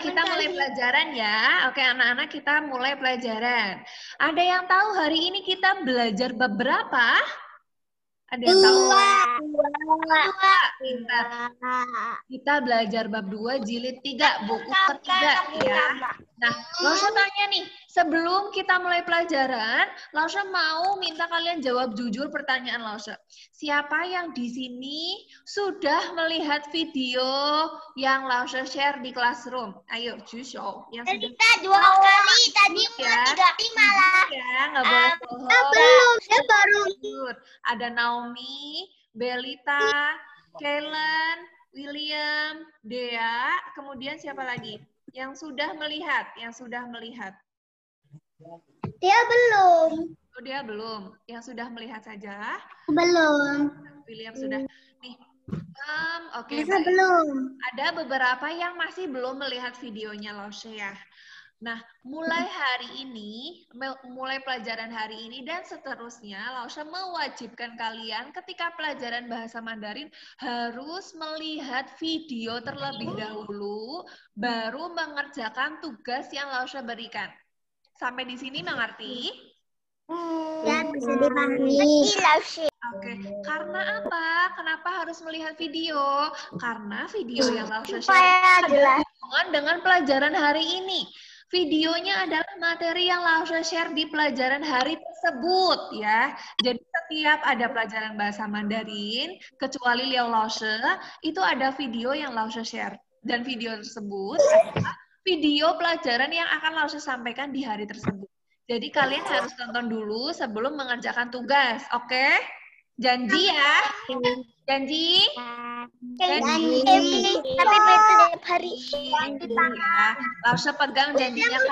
kita mulai pelajaran ya. Oke, anak-anak kita mulai pelajaran. Ada yang tahu hari ini kita belajar bab berapa? Ada yang tahu? Dua. Pintar. Kita belajar bab 2 jilid 3, buku ketiga ya. Nah, Lausha tanya nih, sebelum kita mulai pelajaran, Lausha mau minta kalian jawab jujur pertanyaan Lausha. Siapa yang di sini sudah melihat video yang Lausha share di classroom? Ayo, jujur. Yang sudah kita 2 kali, tadi ya. 3 kali malah. Ya, nggak boleh bohong. Belum, saya baru. Ada Naomi, Belita, Kellen, William, Dea, kemudian siapa lagi? Yang sudah melihat, Dia belum. Oh, dia belum. Yang sudah melihat saja. Belum. William sudah. Nih. Oke, belum. ada beberapa yang masih belum melihat videonya Lausha ya. Nah, mulai pelajaran hari ini dan seterusnya, Lausha mewajibkan kalian ketika pelajaran bahasa Mandarin harus melihat video terlebih dahulu, baru mengerjakan tugas yang Lausha berikan. Sampai di sini mengerti? Dan bisa dipahami. Oke, karena apa? Kenapa harus melihat video? Karena video yang Lausha share ada hubungan dengan pelajaran hari ini. Videonya adalah materi yang Lausha share di pelajaran hari tersebut ya. Jadi setiap ada pelajaran bahasa Mandarin, kecuali Liao Lausha, itu ada video yang Lausha share. Dan video tersebut adalah video pelajaran yang akan Lausha sampaikan di hari tersebut. Jadi kalian harus tonton dulu sebelum mengerjakan tugas, oke? Janji ya? Janji? Tapi setiap hari. Ya. Lausha pegang janjinya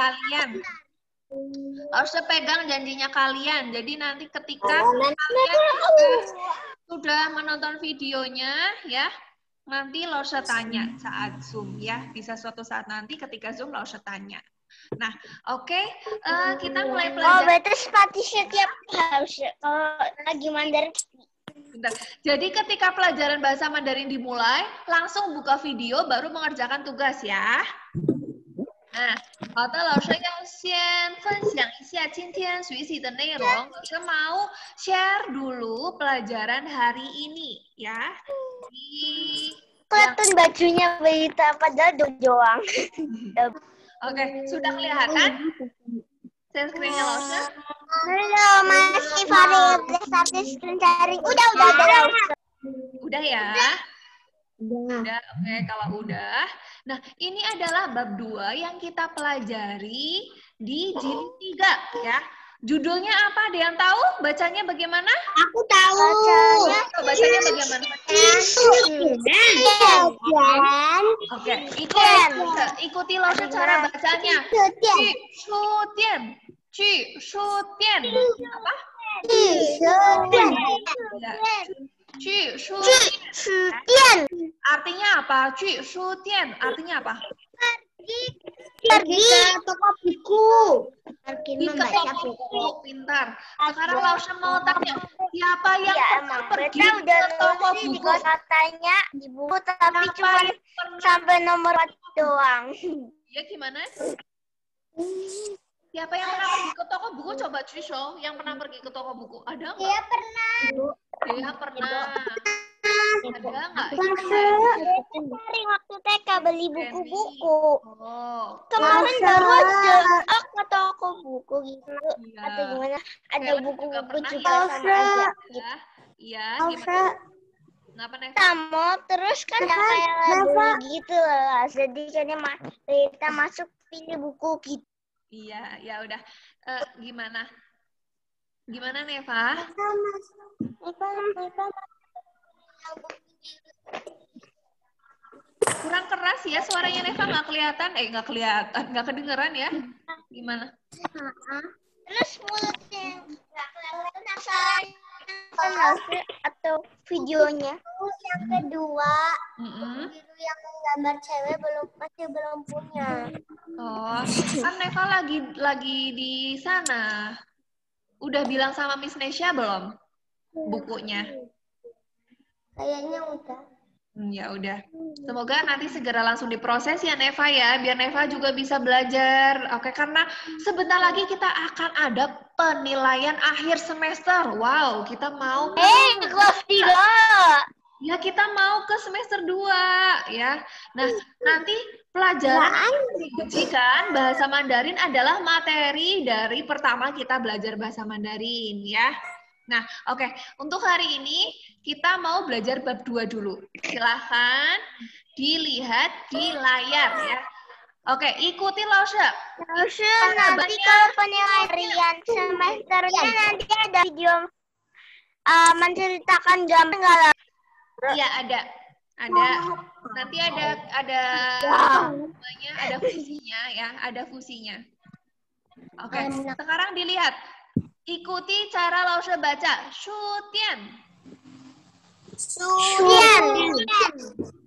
kalian. Jadi nanti ketika kalian sudah menonton videonya, ya, nanti Lausha tanya saat Zoom, ya. Bisa suatu saat nanti ketika Zoom Lausha tanya. Nah, oke, kita mulai pelajaran. Oh, berarti seperti setiap harus kalau lagi Mandarin. Bentar. Jadi ketika pelajaran bahasa Mandarin dimulai, langsung buka video baru mengerjakan tugas ya. Nah, 好的，老师要先分享一下今天学习的内容。老师mau share dulu pelajaran hari ini ya. Kelihatan bajunya Belita padahal doang. Oke, sudah kelihatan? Share screen-nya Lausha? Belum, masih variable status screen sharing. Udah. Udah ya? Udah, oke, kalau udah. Nah, ini adalah bab 2 yang kita pelajari di jilid 3 ya. Judulnya apa? Ada yang tahu? Bacanya bagaimana? Aku tahu. Bacanya bagaimana? Oke, ikuti Lausha cara bacanya. Ju Shutian. Apa? Ju Shutian. Artinya apa? Ju Shutian. Artinya apa? Pergi ke toko buku. Pergi ke toko buku. Pintar. Sekarang Lausha mau tanya, siapa yang pergi ke toko buku? Tanya di buku tapi cuma sampai nomor 4 doang. Ya gimana? Siapa yang pernah pergi ke toko buku? Coba Cusho, yang pernah pergi ke toko buku. Ada nggak? Dia pernah. Dia pernah. Ada nggak? Sering waktu TK beli buku-buku. Oh. Kemarin baru aja ke toko buku gitu. Iya. Atau gimana? Ada buku-buku juga sama aja. Iya, gimana? Kenapa Neva? Tamu terus kan kayak beli gitu lah. Jadi kayaknya kita masuk pilih buku gitu. Iya, ya udah. Gimana? Gimana Neva? Kurang keras ya suaranya Neva, nggak kelihatan. Nggak kelihatan, nggak kedengeran ya. Gimana? Terus mulutnya nggak kelihatan atau videonya. Yang kedua, biru yang gambar cewek masih belum punya. Oh, kan Neva lagi di sana. Udah bilang sama Miss Nesya belum bukunya? Kayaknya udah. Ya udah. Semoga nanti segera langsung diproses ya Neva ya, biar Neva juga bisa belajar. Oke, karena sebentar lagi kita akan ada penilaian akhir semester. Wow, kita mau kelas 3. ya kita mau ke semester 2 ya. Nah, nanti pelajaran yang diuji kan bahasa Mandarin adalah materi dari pertama kita belajar bahasa Mandarin ya. Nah, oke. Untuk hari ini kita mau belajar bab 2 dulu. Silahkan dilihat di layar ya. Oke, ikuti Lausha. Nanti kalau penilaian semesternya nanti ada video menceritakan gambar nggak lah? Iya, ada. Nanti ada fusinya ya, ada fusinya. Oke, sekarang dilihat. Ikuti cara Lausha baca. Shutian.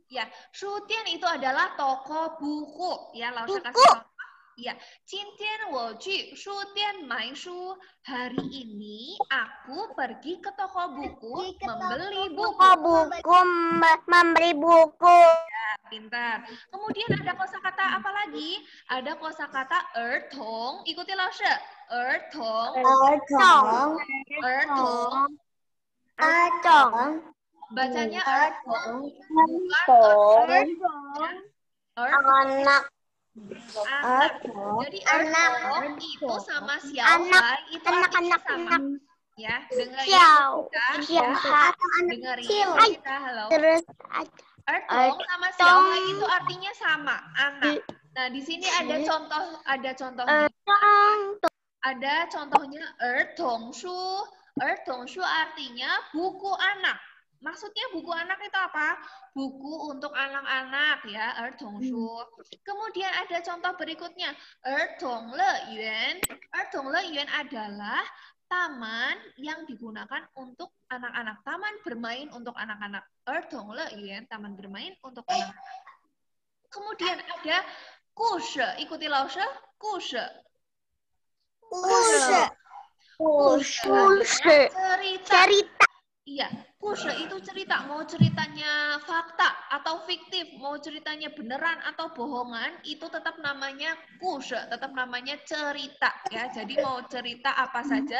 Ya, Shutian itu adalah toko buku. Ya, Lausha kasih contoh. Ya, 今天我去书店买书. Hari ini aku pergi ke toko buku membeli buku. Membeli buku. Ya, pintar. Kemudian ada kosakata apa lagi? Ada kosakata ertong. Ikuti Lausha. Ertong. Bacanya ertong. Bukan Anak. Jadi ertong itu sama xiaohai itu artinya sama. Ya, dengerin kita, halo. Ertong sama xiaohai itu artinya sama, anak. Nah, di sini ada contohnya. Ada contohnya ertongshu. Ertongshu artinya buku anak. Maksudnya buku anak itu apa? Buku untuk anak-anak ya, ertongshu. Kemudian ada contoh berikutnya, ertongleyuan. Ertongleyuan adalah taman yang digunakan untuk anak-anak. Taman bermain untuk anak-anak. Ertongleyuan, taman bermain untuk anak-anak. Kemudian ada kushe. Ikuti Lausha. Kushe. Cerita. Iya, kushe itu cerita. Mau ceritanya fakta atau fiktif, mau ceritanya beneran atau bohongan, itu tetap namanya kushe, tetap namanya cerita ya. Jadi mau cerita apa saja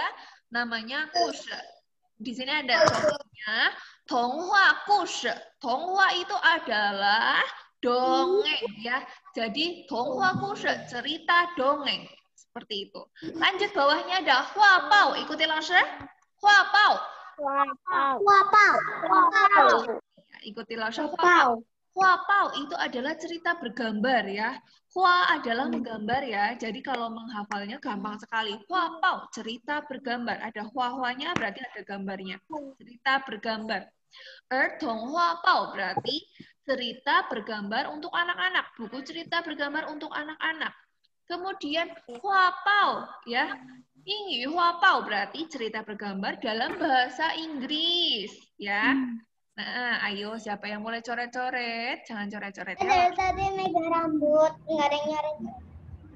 namanya kushe. Di sini ada contohnya, donghua kushe. Donghua itu adalah dongeng ya. Jadi donghua kushe, cerita dongeng. Seperti itu. Lanjut bawahnya ada huapao. Ikuti Lausha. Huapao. Ikuti Lausha. Huapao itu adalah cerita bergambar ya. Hua adalah menggambar ya. Jadi kalau menghafalnya gampang sekali. Huapao, cerita bergambar. Ada hua-huanya berarti ada gambarnya. Cerita bergambar. Erdong huapao berarti cerita bergambar untuk anak-anak. Buku cerita bergambar untuk anak-anak. Kemudian huapao ya. Ingyu huapao berarti cerita bergambar dalam bahasa Inggris ya. Nah, ayo siapa yang mulai coret-coret? Jangan coret-coret ya. Tadi megang rambut, nggak ada yang nyaret.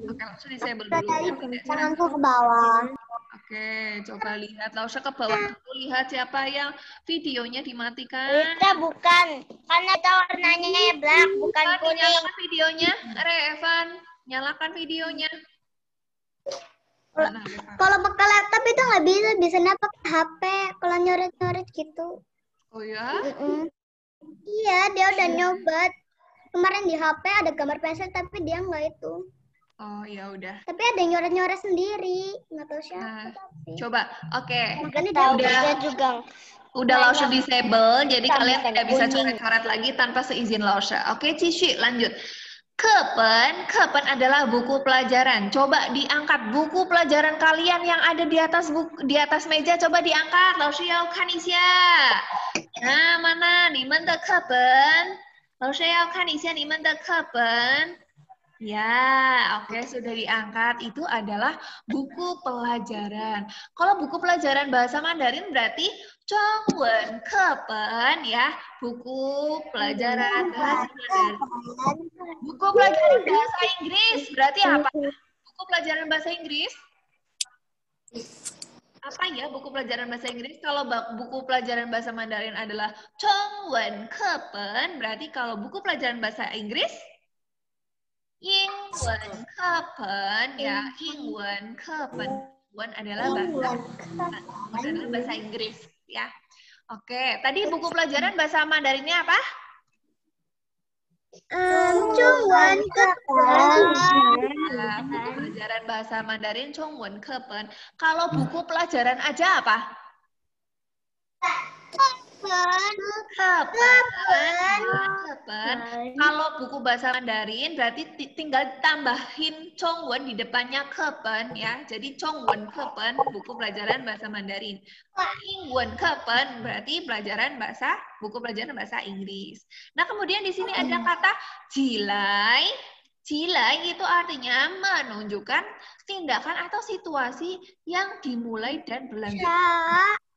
Oke, langsung disable dulu. Jangan ke bawah. Oke, coba lihat. Langsung ke bawah dulu. Lihat siapa yang videonya dimatikan. Kita bukan. Karena itu warnanya black, bukan kuning. Nyalakan videonya. Evan, nyalakan videonya. Kalau pakai laptop itu nggak bisa pakai HP. Kalau nyoret-nyoret gitu. Oh ya? Iya, dia udah nyoba. Kemarin di HP ada gambar pensil, tapi dia nggak itu. Oh ya udah. Tapi ada yang nyoret-nyoret sendiri, nggak tahu siapa. Nah, coba, oke. Udah Lausha disable, jadi kalian tidak bisa coret-coret lagi tanpa seizin Lausha. Oke, Cici, lanjut. Kepen adalah buku pelajaran. Coba diangkat buku pelajaran kalian yang ada di atas meja. Coba diangkat. Lausha kan isya. Nah, mana? Nimen de kepen. Lausha kan isya nimen de kepen. Ya, oke, sudah diangkat. Itu adalah buku pelajaran. Kalau buku pelajaran bahasa Mandarin berarti Zhongwen kepen ya, buku pelajaran bahasa Mandarin. Buku pelajaran bahasa Inggris berarti apa? Buku pelajaran bahasa Inggris? Apa ya buku pelajaran bahasa Inggris? Kalau buku pelajaran bahasa Mandarin adalah Chongwen Kepen, berarti kalau buku pelajaran bahasa Inggris Yingwen Kepen ya, Yingwen Kepen. Wen adalah bahasa Inggris ya. Oke, tadi buku pelajaran bahasa Mandarinnya apa? Chongwen Kepen. Buku pelajaran bahasa Mandarin Chongwen Kepen. Kalau buku pelajaran aja apa? Kepen. Kalau buku bahasa Mandarin berarti tinggal tambahin Chongwen di depannya Kepen ya. Jadi Chongwen Kepen buku pelajaran bahasa Mandarin. Yingwen Kepen berarti buku pelajaran bahasa Inggris. Nah, kemudian di sini ada kata jilai. Jilai itu artinya menunjukkan tindakan atau situasi yang dimulai dan berlanjut.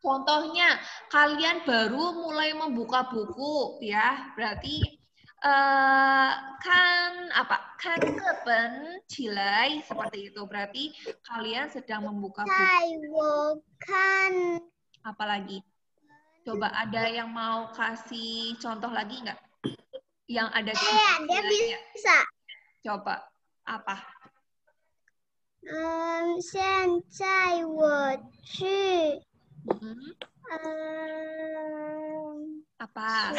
Contohnya, kalian baru mulai membuka buku, ya, berarti kan kepen jilai seperti itu. Berarti kalian sedang membuka buku. Apalagi? Coba ada yang mau kasih contoh lagi nggak? Yang ada dia bisa. Coba apa? 现在我去 apa?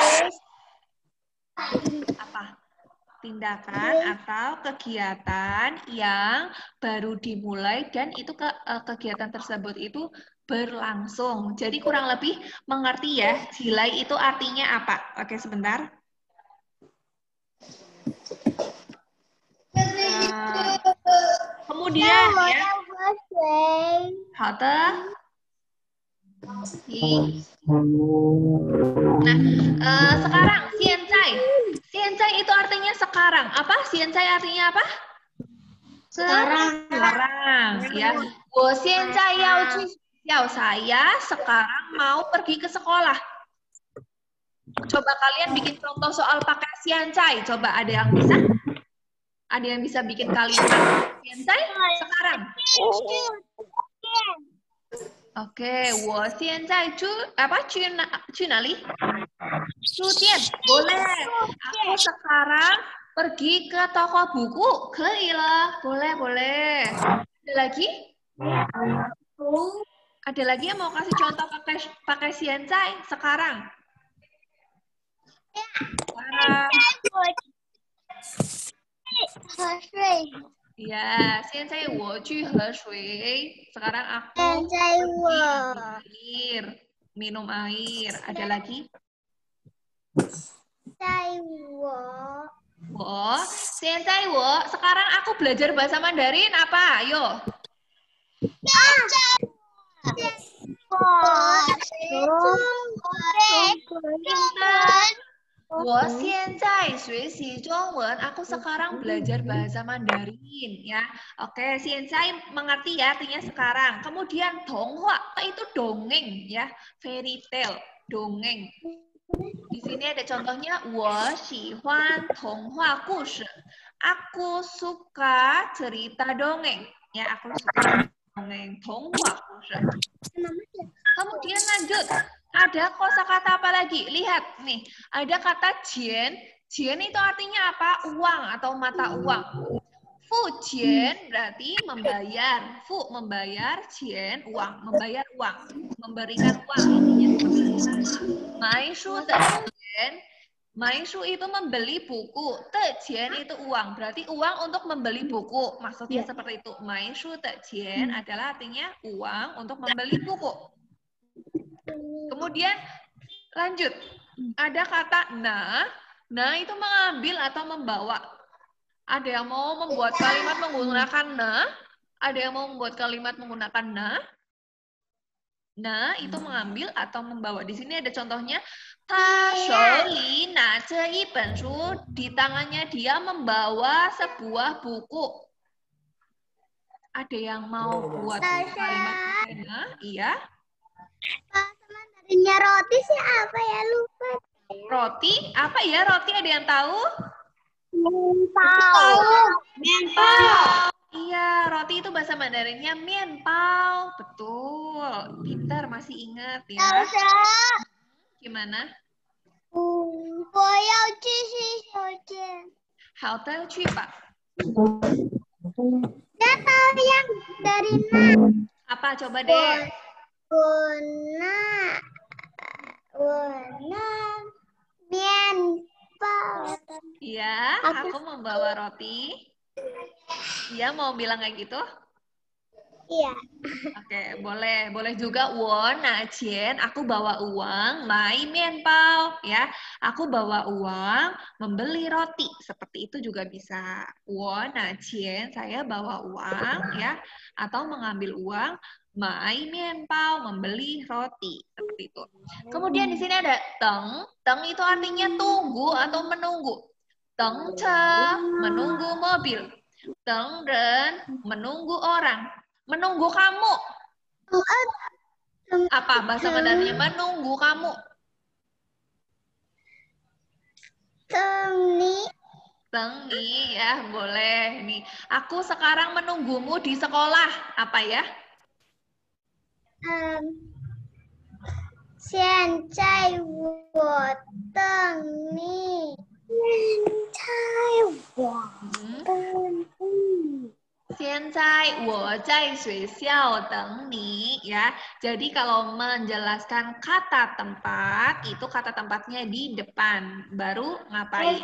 Tindakan atau kegiatan yang baru dimulai dan itu kegiatan tersebut itu berlangsung. Jadi kurang lebih mengerti ya, jilai itu artinya apa? Oke, sebentar. Kemudian ya. Hao. Nah, sekarang xianzai itu artinya sekarang. Apa? Xianzai artinya apa? Sekarang ya. Wo xianzai yao qu xiao, saya sekarang mau pergi ke sekolah. Coba kalian bikin contoh soal pakai xianzai. Coba ada yang bisa? Ada yang bisa bikin kalimat xianzai sekarang? Oke, 我现在去哪里？书店，boleh. Aku sekarang pergi ke toko buku. 可以了, boleh. Ada lagi? Ada lagi yang mau kasih contoh pakai xianzai sekarang? Ya, 现在我去喝水. Sekarang aku minum air. Ada lagi? 现在我 sekarang aku belajar bahasa Mandarin apa? Ayo. 我现在学习中文. Aku sekarang belajar bahasa Mandarin ya. Oke, 现在 mengerti ya artinya sekarang. Kemudian donghua itu dongeng ya, fairy tale, dongeng. Di sini ada contohnya 我喜欢童话故事. Aku suka cerita dongeng. Ya, aku suka dongeng, 童话故事. Kemudian lanjut. Ada kosakata apa lagi? Lihat nih, ada kata jian. Jian itu artinya apa? Uang atau mata uang. Fu jian berarti membayar. Fu membayar, jian uang, membayar uang, memberikan uang. Mai shu de jian. Mai shu itu membeli buku. Te jian itu uang. Berarti uang untuk membeli buku. Maksudnya seperti itu. Mai shu de jian adalah artinya uang untuk membeli buku. Kemudian lanjut, ada kata na. Na itu mengambil atau membawa. Ada yang mau membuat kalimat menggunakan na. Ada yang mau membuat kalimat menggunakan na. Na itu mengambil atau membawa. Di sini ada contohnya. Ta shou li na zhe yi ben shu. Di tangannya dia membawa sebuah buku. Ada yang mau buat kalimat na? Iya. Mandarinnya roti sih apa ya, lupa. Roti? Apa ya roti? Ada yang tahu? Mentau. Iya, roti itu bahasa Mandarinnya mianpao. Betul. Pintar, masih ingat ya. Gimana? 我要去洗手间。好的，去吧。 Siapa yang dari mana? Apa coba deh? Warna mianpao. Iya, aku membawa roti. Iya, mau bilang kayak gitu? Iya. Oke, boleh. Boleh juga won, nah cien, aku bawa uang, mai mianpao, ya. Aku bawa uang, membeli roti. Seperti itu juga bisa. Won, nah cien, saya bawa uang, ya. Atau mengambil uang, mai mianpao, membeli roti. Seperti itu. Kemudian di sini ada teng. Teng itu artinya tunggu atau menunggu. Teng ce, menunggu mobil. Teng ren, menunggu orang. Menunggu kamu. Apa bahasa Mandarinnya menunggu kamu? Tengi ya, boleh. Nih, aku sekarang menunggumu di sekolah. Apa ya? 现在我等你。现在我等你。 Xianzai wo zai shui xiao deng ni, ya. Jadi kalau menjelaskan kata tempat, itu kata tempatnya di depan. Baru ngapain?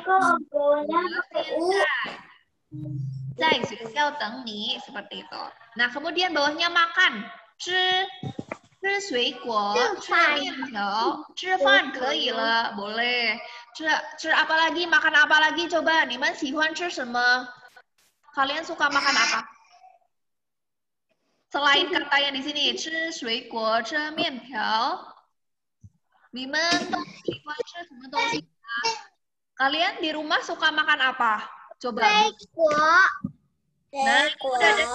Zai shui xiao deng ni, seperti itu. Nah, kemudian bawahnya makan. Zhi shui guo, zhi mianpiao, zhi fan kei le, boleh. Zhi apa lagi? Makan apa lagi? Coba, ni men喜欢吃什么? Kalian suka makan apa? Selain kata yang di sini, 吃水果,吃面条, 你们都喜欢吃什么东西? Kalian di rumah suka makan apa? Coba. Nah, ini udah ada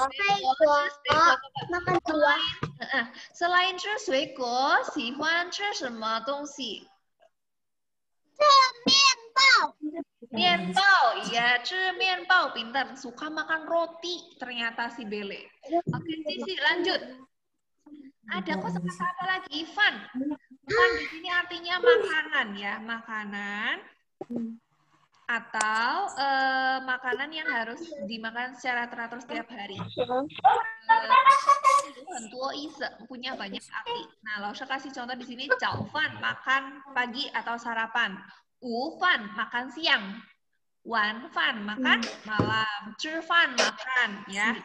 makan buah. Selain 吃水果,喜欢吃什么东西? 面包. Mianpao, iya, 吃面包, pintar. Suka makan roti, ternyata si Bele. Oke, Sisi, lanjut. Ada kosakata apa lagi? Fan. Fan di sini artinya makanan ya, makanan atau makanan yang harus dimakan secara teratur setiap hari. Punya banyak arti. Nah, Lausha kasih contoh di sini, 早饭, makan pagi atau sarapan. 午饭, makan siang. 晚饭, makan malam. 吃饭, makan, ya.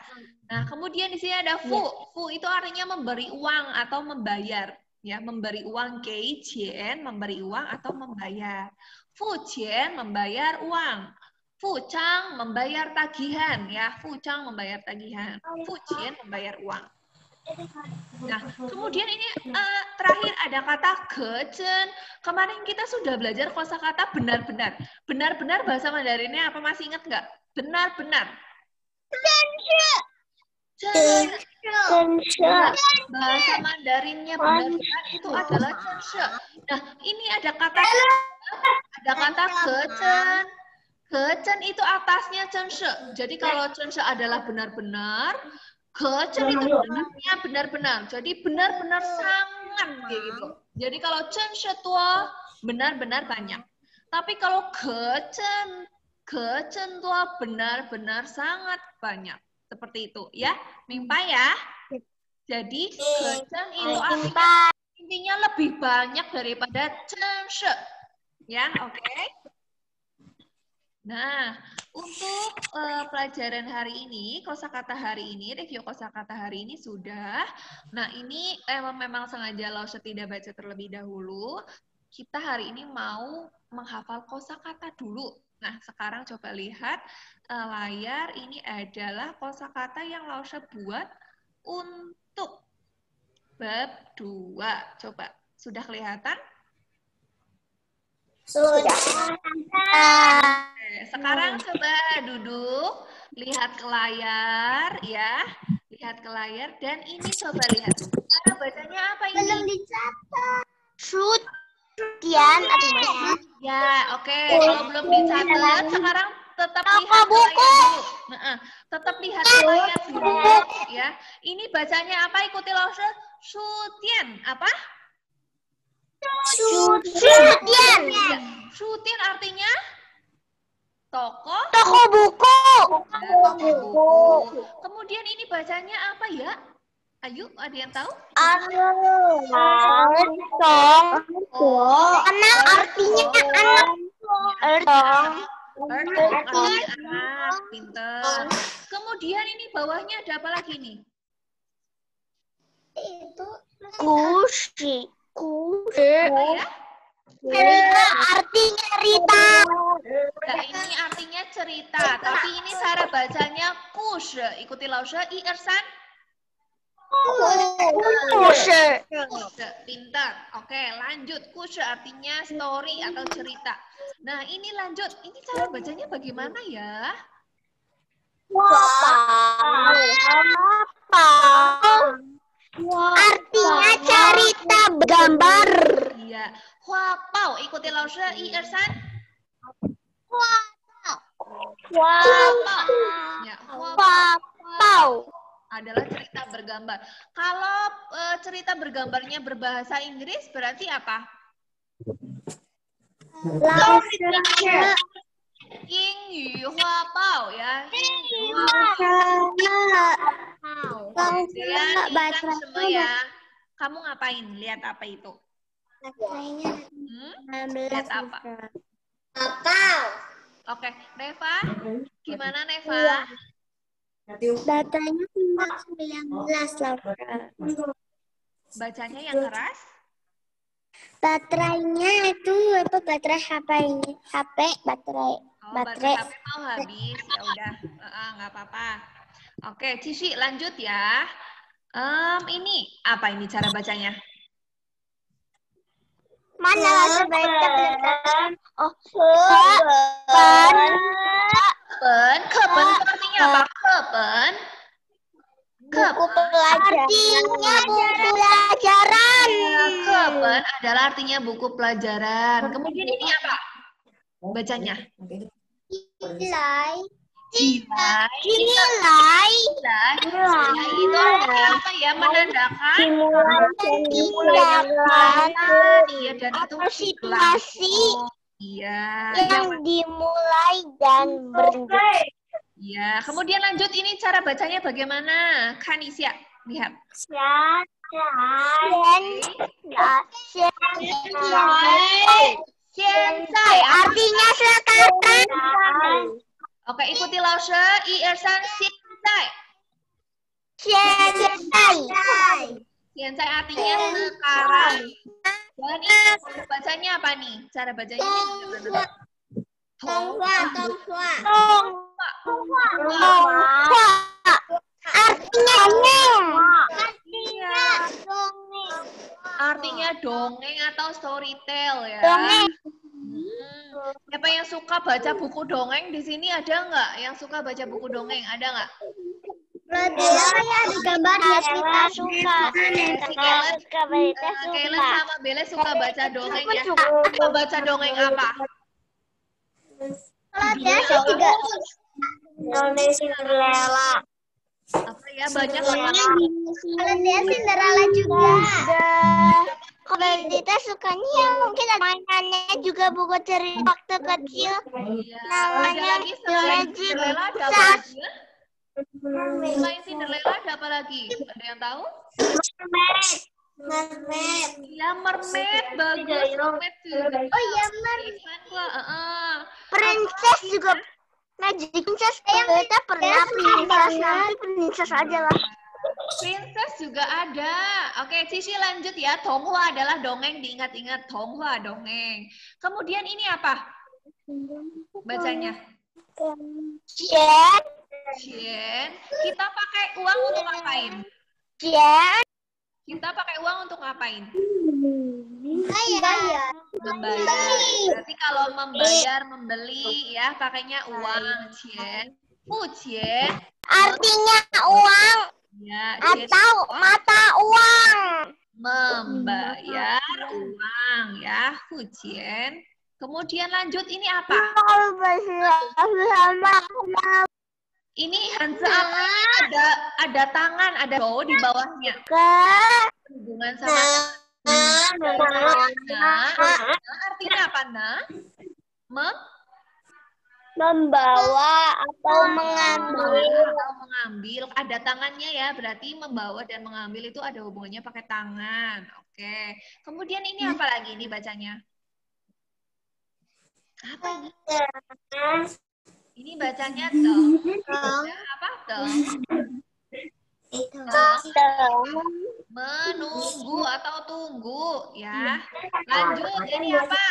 Nah, kemudian di sini ada fu. Fu itu artinya memberi uang atau membayar, ya. Memberi uang, gei qian, memberi uang atau membayar. Fu qian, membayar uang. Fu chang, membayar tagihan, ya. Fu chang, membayar tagihan. Fu qian, membayar uang. Nah, kemudian ini terakhir ada kata gecen. Kemarin kita sudah belajar kosakata benar-benar. Benar-benar bahasa Mandarinnya apa, masih ingat nggak? Benar-benar. Bahasa Mandarinnya benar-benar itu adalah censhe. Nah, ini ada kata gecen. Gecen itu atasnya censhe. Jadi kalau censhe adalah benar-benar, gecen itu artinya benar-benar. Jadi benar-benar sangat kayak gitu. Jadi kalau censhe tua benar-benar banyak. Tapi kalau gecen tua benar-benar sangat banyak. Seperti itu ya. Mimpai ya. Jadi gecen itu artinya intinya lebih banyak daripada censhe. Ya, oke. Nah, untuk pelajaran hari ini, kosakata hari ini, review kosakata hari ini sudah. Nah, ini memang sengaja Lausha tidak baca terlebih dahulu. Kita hari ini mau menghafal kosakata dulu. Nah, sekarang coba lihat layar, ini adalah kosakata yang Lausha buat untuk bab 2. Coba, sudah kelihatan? Sudah. Sekarang coba duduk, lihat ke layar ya, lihat ke layar, dan ini coba lihat. Cara bacanya apa ini? Belum dicatat. Tian, ya, oke. Kalau belum dicatat, sekarang tetap lihat ke layar dulu. Nah, tetap lihat ke layar dulu ya. Ini bacanya apa? Ikuti Lause. Shutian. Apa? Shutian. Ya. Shutian artinya toko buku. toko buku. Kemudian ini bacanya apa ya? Ayo, ada yang tahu? Anak artinya anak. Artinya anak, pinter. Kemudian ini bawahnya ada apa lagi nih? Itu kusi. Apa ya? Cerita artinya cerita. Nah, ini artinya cerita, tapi ini cara bacanya kush. Ikuti Lause. I Ersan. Kusi. Pintar. Oke, lanjut. Kush artinya story atau cerita. Nah, ini lanjut. Ini cara bacanya bagaimana ya? Artinya cerita bergambar. Iya. Huapao. Ikuti Lause. I Ersan. Ya, Huapao. adalah cerita bergambar. Kalau cerita bergambarnya berbahasa Inggris berarti apa? Ingyu Huapao ya. Ingat semua ya. Kamu ngapain? Lihat apa itu? Lihat apa? Oke, Neva. Gimana Neva? Datanya 19 Bacanya yang keras? Baterainya itu apa? Baterai HP ini. HP baterai. Oh, baterai HP mau habis. Ya udah, nggak apa-apa. Oke, Cici lanjut ya. Ini apa ini cara bacanya? Mana sebaiknya? Oh, Kepen. Kepen itu artinya apa? Kepen. buku pelajaran. Artinya buku pelajaran. Kepen adalah artinya buku pelajaran. Kemudian ini apa? Bacanya? Nilai. Nilai. Nilai. Nilai itu artinya apa ya? Menandakan iya, dan itu situasi iya yang dimulai dan berhenti. iya. Kemudian lanjut, ini cara bacanya bagaimana? Kanisia, lihat. Xianzai Artinya sekarang. Oke, ikuti Lause. I Ersan Xianzai. Xianzai artinya sekarang. Dan ini bacanya apa nih? Cara bacanya ini bagaimana? Artinya dongeng atau storytell ya. Siapa yang suka baca buku dongeng di sini, ada nggak yang suka baca buku dongeng? Ada nggak? Saya ada gambarnya, kita suka. Kayla sama Belle suka baca dongeng ya. Suka baca dongeng apa? Biasa juga. Apa ya, banyak banget. Kalau dia Cinderella juga. Kalau kita sukanya yang mungkin ada mainannya juga buku cerita waktu kecil. Ada lagi selain Cinderella, ada apa lagi ya? Selain Cinderella ada apa lagi? Ada yang tahu? Mermaid. Ya, mermaid bagus. Mermaid juga. Oh iya, mermaid. Princess juga. Magic Princess kita pernah princess, nanti princess aja lah. Princess juga ada. Oke, Cici lanjut ya. Tonghua adalah dongeng, diingat-ingat. Tonghua dongeng. Kemudian ini apa? Bacanya. Chen. Kita pakai uang untuk ngapain? Kita pakai uang untuk ngapain? Bayar. Membayar. Berarti kalau membayar, membeli ya pakainya uang. Chen. Chen. Artinya uang Ya, atau mata uang. membayar uang ya. Chen. Kemudian lanjut, ini apa? Ini Hanze apa ini? Ada tangan, ada cowok di bawahnya. Hubungan sama artinya apa, Nah? Membawa atau mengambil. Ada tangannya ya, berarti membawa dan mengambil itu ada hubungannya pakai tangan. Oke. Kemudian ini apa lagi nih bacanya? Apa ini? Ini bacanya dong. Apa dong? Menunggu atau tunggu ya. Lanjut, ini apa?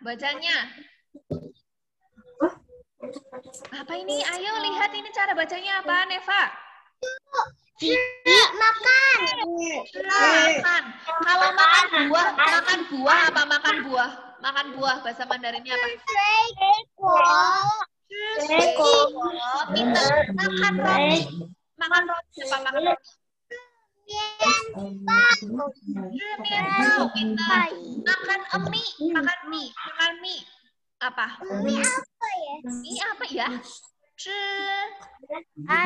Bacanya. Apa ini? Ayo lihat ini cara bacanya apa, Neva? Makan. Makan. Kalau makan buah apa makan buah? Makan buah bahasa Mandarinnya apa? Makan roti. Makan roti apa makan roti? Makan mie. Makan mie. Apa? Mie apa ya? Mie apa ya?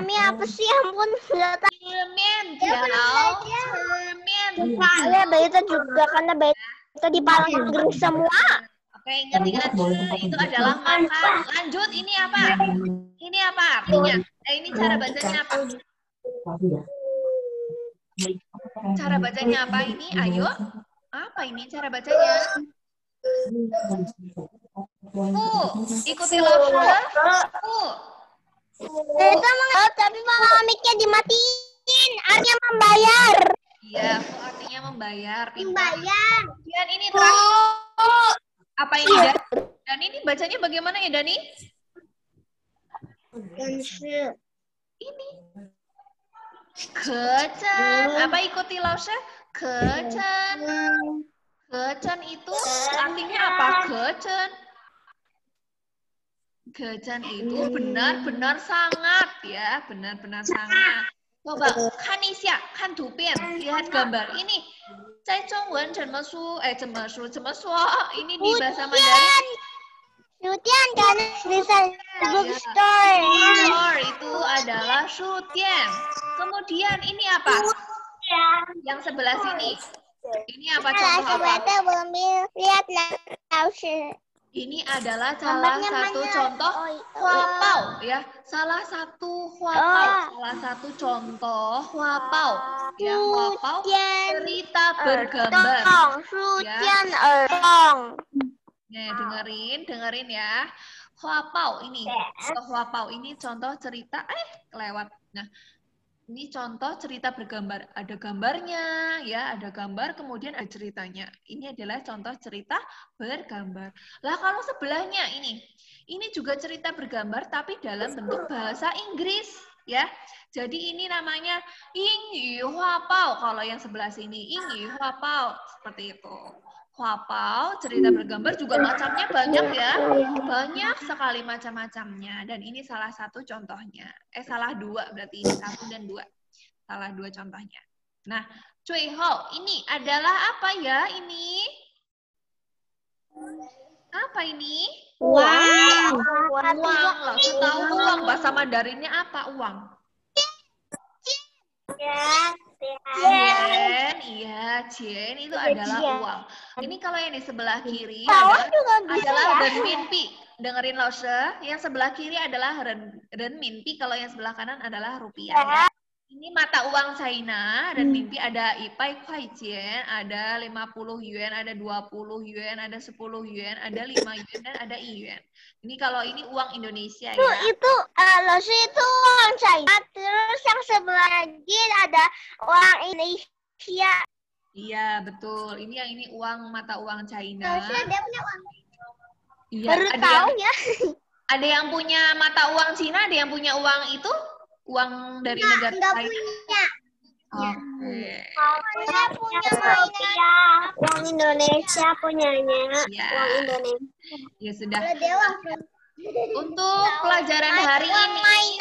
Mie apa sih? Ampun, sudah tahu. Ya, Baita juga karena Baita di Palang Inggris semua. Oke, ingat-ingat itu adalah makan. Lanjut, ini apa? Ini apa artinya? Ini cara bacanya apa? Cara bacanya apa ini? Ayo. Apa ini cara bacanya? Ikuti Lausha. Itu tapi malah mic-nya dimatiin. Artinya membayar. Iya, artinya membayar. Membayar. Dan ini terakhir. Apa ini, Dan? Dan ini bacanya bagaimana ya, Dani? Ini. Kecen. Apa ikuti Lausha? Kecen. Kecen itu artinya apa? Kecen. Kecen itu benar-benar sangat ya, benar-benar sangat. Coba kan Isya, kan Dupian, lihat gambar ini. Zai Zhongwen zhenme shu, ini di bahasa Mandarin. Shutian kan bisa bookstore. Bookstore itu adalah Shutian. Kemudian ini apa? Yang sebelah sini. Ini apa contoh apa? Belum lihat Lausha. Ini adalah salah satu contoh huapao ya. Salah satu huapao, salah satu contoh huapao. Ya, huapao cerita bergambar. Ya, dengerin ya. Huapao ini. Huapao ini contoh cerita kelewat. Nah, ini contoh cerita bergambar. Ada gambarnya, ya, ada gambar, kemudian ada ceritanya. Ini adalah contoh cerita bergambar. Lah kalau sebelahnya ini juga cerita bergambar, tapi dalam bentuk bahasa Inggris, ya. Jadi ini namanya Yingyu Huapao. Kalau yang sebelah sini Yingyu Huapao, seperti itu. Huapao, cerita bergambar juga macamnya banyak ya. Banyak sekali macam-macamnya. Dan ini salah satu contohnya. Salah dua berarti ini 1 dan 2. Salah 2 contohnya. Nah, Cui Hao, ini adalah apa ya ini? Apa ini? Uang. Uang loh. Tahu uang bahasa Mandarinnya apa? Uang. Yen, iya, Jen itu adalah uang. Ini kalau yang di sebelah kiri adalah renminbi. Dengerin Lausha, yang sebelah kiri adalah renminbi, kalau yang sebelah kanan adalah rupiah. Ya. Ini mata uang China, renminbi ada ipai kuai jian, ada 50 yuan, ada 20 yuan, ada 10 yuan, ada 5 yuan, dan ada i yuan. Ini kalau ini uang Indonesia ya. Itu Lausha itu uang China, terus yang sebelah lagi ada uang Indonesia. Iya, betul. Ini uang mata uang China. Lausha dia punya uang. Iya, baru tahu ya. Ada yang punya mata uang Cina, ada yang punya uang itu? Uang dari negara lain? Punya. Oke. Saya punya mainan. Uang Indonesia punyanya. Ya. Uang Indonesia. Ya sudah. Dewa. Untuk pelajaran hari ini.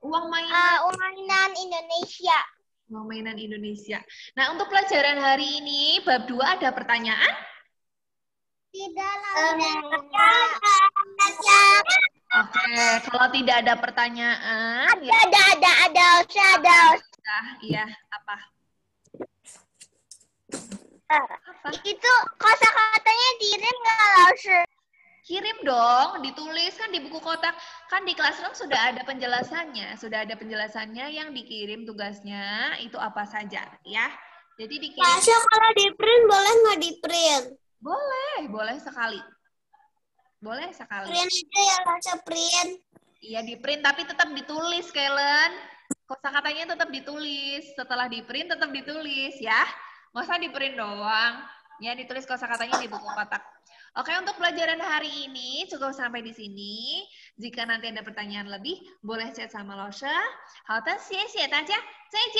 Uang mainan Indonesia. Uang mainan Indonesia. Nah, untuk pelajaran hari ini, bab 2 ada pertanyaan? Tidak. Oke, kalau tidak ada pertanyaan, Ada. iya, apa? Itu kosakatanya dikirim nggak, Laushe? Kirim dong, ditulis kan di buku kotak. Kan di Classroom sudah ada penjelasannya. Sudah ada penjelasannya yang dikirim tugasnya itu apa saja, ya. Jadi dikirim. Laushe, kalau di print boleh nggak di print? Boleh sekali. Boleh sekali. Print aja ya, Laushe, print. Iya, di print tapi tetap ditulis, Kellen. Kosakatanya tetap ditulis. Setelah di print tetap ditulis, ya. Nggak usah di print doang. Ya, ditulis kosakatanya di buku kotak. Oke, untuk pelajaran hari ini cukup sampai di sini. Jika nanti ada pertanyaan lebih, boleh chat sama Laushe. 好的，谢谢大家，再见。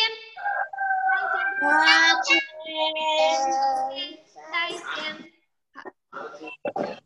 再见。